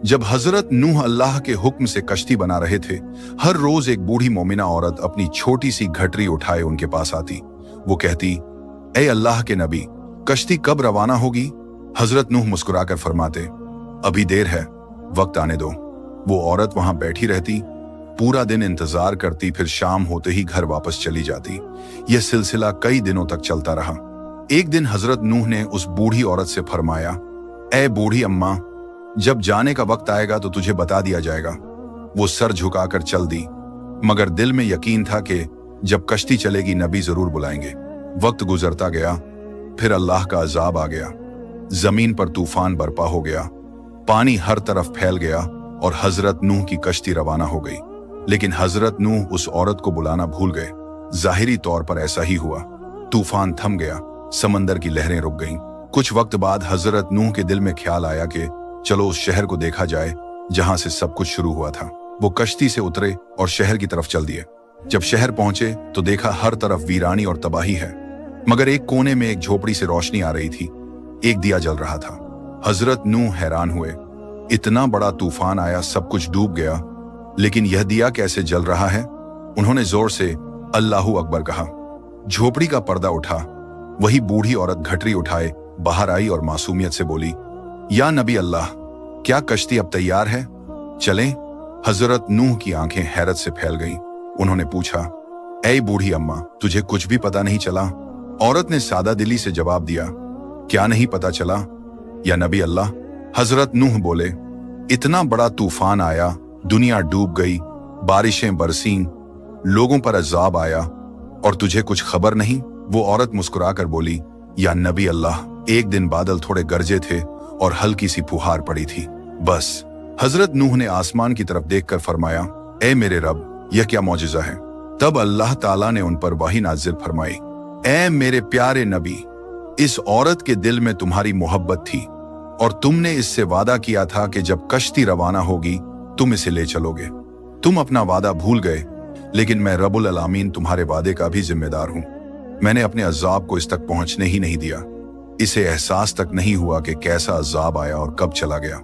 जब हजरत नूह अल्लाह के हुक्म से कश्ती बना रहे थे, हर रोज एक बूढ़ी मोमिना औरत अपनी छोटी सी घटरी उठाए उनके पास आती। वो कहती, ए अल्लाह के नबी, कश्ती कब रवाना होगी? हजरत नूह मुस्कुराकर फरमाते, अभी देर है, वक्त आने दो। वो औरत वहां बैठी रहती, पूरा दिन इंतजार करती, फिर शाम होते ही घर वापस चली जाती। यह सिलसिला कई दिनों तक चलता रहा। एक दिन हजरत नूह ने उस बूढ़ी औरत से फरमाया, ए बूढ़ी अम्मा, जब जाने का वक्त आएगा तो तुझे बता दिया जाएगा। वो सर झुकाकर चल दी, मगर दिल में यकीन था कि जब कश्ती चलेगी नबी जरूर बुलाएंगे। वक्त गुजरता गया, फिर अल्लाह का अजाब आ गया। जमीन पर तूफान बरपा हो गया, पानी हर तरफ फैल गया और हजरत नूह की कश्ती रवाना हो गई। लेकिन हजरत नूह उस औरत को बुलाना भूल गए। जाहिरी तौर पर ऐसा ही हुआ। तूफान थम गया, समंदर की लहरें रुक गईं। कुछ वक्त बाद हजरत नूह के दिल में ख्याल आया कि चलो उस शहर को देखा जाए जहां से सब कुछ शुरू हुआ था। वो कश्ती से उतरे और शहर की तरफ चल दिए। जब शहर पहुंचे तो देखा हर तरफ वीरानी और तबाही है, मगर एक कोने में एक झोपड़ी से रोशनी आ रही थी। एक दिया जल रहा था। हजरत नूह हैरान हुए, इतना बड़ा तूफान आया, सब कुछ डूब गया, लेकिन यह दिया कैसे जल रहा है? उन्होंने जोर से अल्लाहू अकबर कहा। झोपड़ी का पर्दा उठा। वही बूढ़ी औरत घटरी उठाए बाहर आई और मासूमियत से बोली, या नबी अल्लाह, क्या कश्ती अब तैयार है? चलें? हजरत नूह की आंखें हैरत से फैल गईं। उन्होंने पूछा, ऐ बूढ़ी अम्मा, तुझे कुछ भी पता नहीं चला? औरत ने सादा दिली से जवाब दिया, क्या नहीं पता चला या नबी अल्लाह? हजरत नूह बोले, इतना बड़ा तूफान आया, दुनिया डूब गई, बारिशें बरसीं, लोगों पर अजाब आया और तुझे कुछ खबर नहीं? वो औरत मुस्कुराकर बोली, या नबी अल्लाह, एक दिन बादल थोड़े गरजे थे और हल्की सी फुहार पड़ी थी, बस। हजरत नूह ने आसमान की तरफ देखकर फरमाया, ए मेरे रब, यह क्या मौजिजा है? तब अल्लाह ताला ने उन पर वही नाजिल फरमाई, ए मेरे प्यारे नबी, इस औरत के दिल में तुम्हारी मोहब्बत थी और तुमने इससे वादा किया था कि जब कश्ती रवाना होगी तुम इसे ले चलोगे। तुम अपना वादा भूल गए, लेकिन मैं रब्बुल आलमीन तुम्हारे वादे का भी जिम्मेदार हूं। मैंने अपने अजाब को इस तक पहुंचने ही नहीं दिया। इसे एहसास तक नहीं हुआ कि कैसा अजाब आया और कब चला गया।